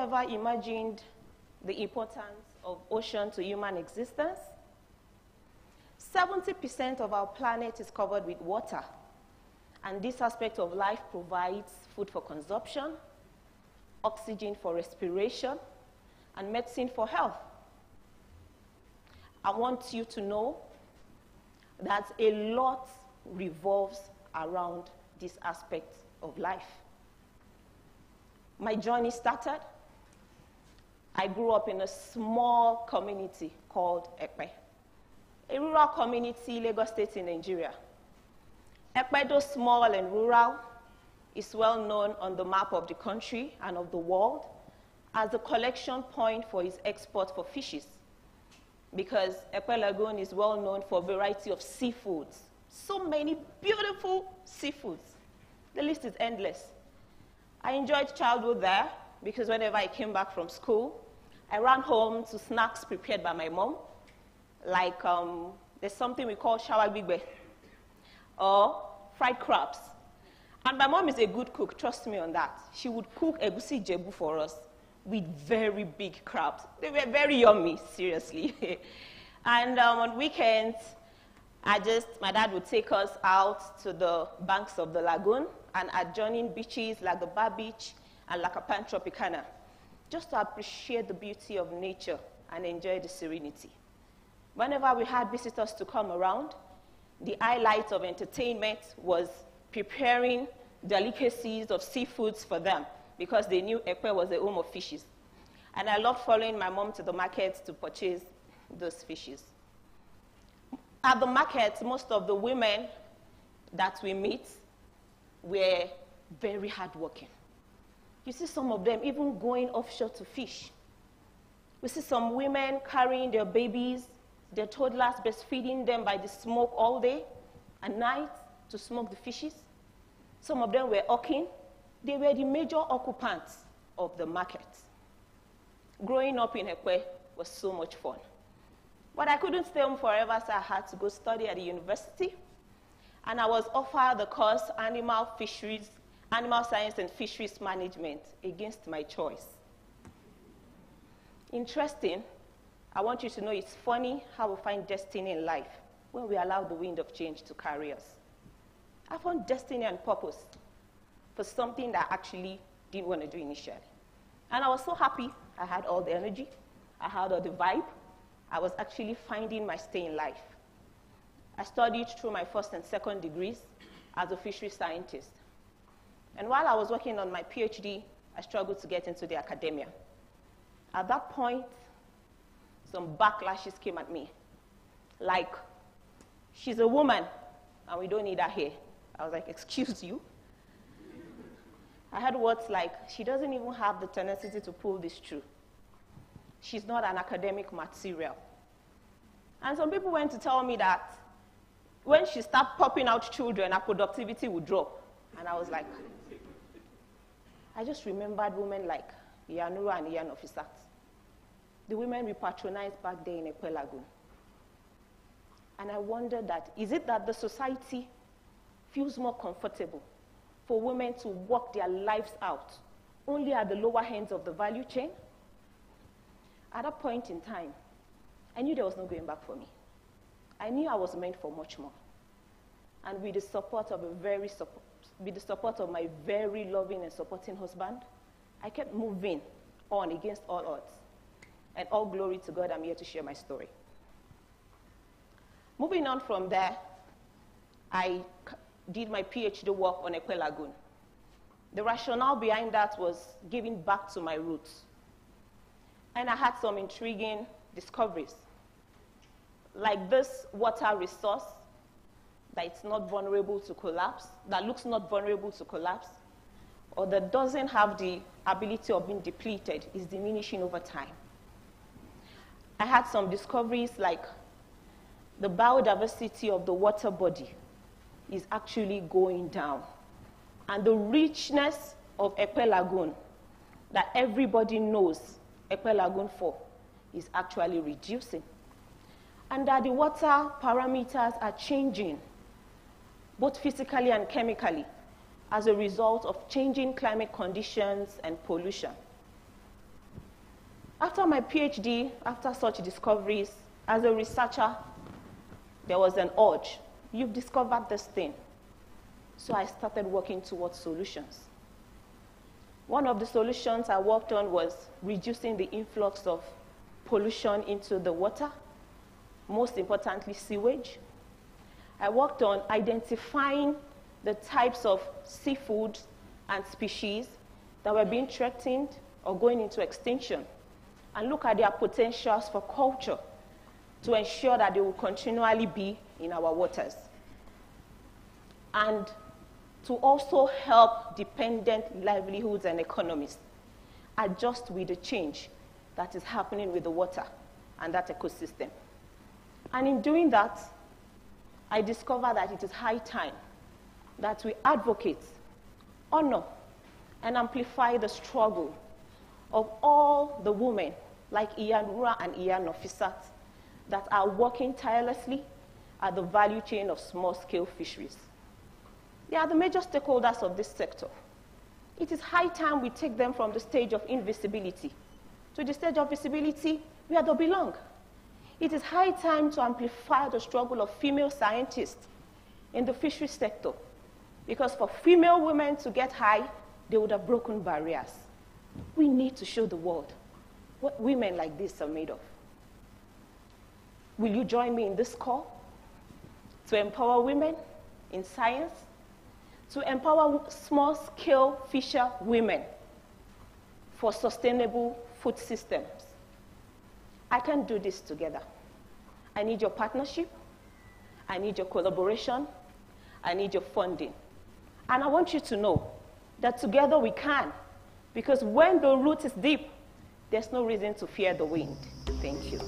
ever imagined the importance of ocean to human existence? 70% of our planet is covered with water, and this aspect of life provides food for consumption, oxygen for respiration, and medicine for health. I want you to know that a lot revolves around this aspect of life. My journey started. I grew up in a small community called Ekpe, a rural community, Lagos State in Nigeria. Ekpe, though small and rural, is well known on the map of the country and of the world as a collection point for its export for fishes, because Ekpe Lagoon is well known for a variety of seafoods. So many beautiful seafoods. The list is endless. I enjoyed childhood there because whenever I came back from school, I ran home to snacks prepared by my mom, like there's something we call shawa gbigbe, or fried crabs. And my mom is a good cook, trust me on that. She would cook egusi jebu for us with very big crabs. They were very yummy, seriously. And on weekends, my dad would take us out to the banks of the lagoon and adjoining beaches like the Bar Beach and Lakapan Tropicana, just to appreciate the beauty of nature and enjoy the serenity. Whenever we had visitors to come around, the highlight of entertainment was preparing delicacies of seafoods for them, because they knew Ekpe was the home of fishes. And I loved following my mom to the markets to purchase those fishes. At the markets, most of the women that we meet were very hardworking. You see some of them even going offshore to fish. We see some women carrying their babies, their toddlers, breastfeeding them by the smoke all day and night to smoke the fishes. Some of them were hawking. They were the major occupants of the market. Growing up in Ekpe was so much fun. But I couldn't stay home forever, so I had to go study at the university. And I was offered the course Animal Science and Fisheries Management against my choice. Interesting, I want you to know it's funny how we find destiny in life when we allow the wind of change to carry us. I found destiny and purpose for something that I actually didn't want to do initially. And I was so happy. I had all the energy. I had all the vibe. I was actually finding my stay in life. I studied through my first and second degrees as a fishery scientist. And while I was working on my PhD, I struggled to get into the academia. At that point, some backlashes came at me. Like, she's a woman, and we don't need her here. I was like, excuse you? I heard words like, she doesn't even have the tenacity to pull this through. She's not an academic material. And some people went to tell me that when she started popping out children, her productivity would drop. And I was like, I just remembered women like Iyanura and Iyan Ofisat. The women we patronized back there in Ekpe Lagoon. And I wondered that, is it that the society feels more comfortable for women to work their lives out only at the lower ends of the value chain? At that point in time, I knew there was no going back for me. I knew I was meant for much more. And with the support of my very loving and supporting husband, I kept moving on against all odds. And all glory to God, I'm here to share my story. Moving on from there, I did my PhD work on Ekpe Lagoon. The rationale behind that was giving back to my roots. And I had some intriguing discoveries. Like this water resource that it's not vulnerable to collapse, that looks not vulnerable to collapse, or that doesn't have the ability of being depleted, is diminishing over time. I had some discoveries like the biodiversity of the water body is actually going down. And the richness of Ekpe Lagoon that everybody knows Ekpe Lagoon for is actually reducing. And that the water parameters are changing, both physically and chemically, as a result of changing climate conditions and pollution. After my PhD, after such discoveries, as a researcher, there was an urge. You've discovered this thing. So I started working towards solutions. One of the solutions I worked on was reducing the influx of pollution into the water, most importantly, sewage. I worked on identifying the types of seafood and species that were being threatened or going into extinction, and look at their potentials for culture to ensure that they will continually be in our waters. And to also help dependent livelihoods and economies adjust with the change that is happening with the water and that ecosystem. And in doing that, I discovered that it is high time that we advocate, honor, and amplify the struggle of all the women like Iyanura and Iyan Nofisat that are working tirelessly at the value chain of small-scale fisheries. They are the major stakeholders of this sector. It is high time we take them from the stage of invisibility to the stage of visibility where they belong. It is high time to amplify the struggle of female scientists in the fisheries sector, because for female women to get high, they would have broken barriers. We need to show the world what women like this are made of. Will you join me in this call to empower women in science, to empower small-scale fisher women for sustainable food systems? I can't do this together. I need your partnership. I need your collaboration. I need your funding. And I want you to know that together we can, because when the root is deep, there's no reason to fear the wind. Thank you.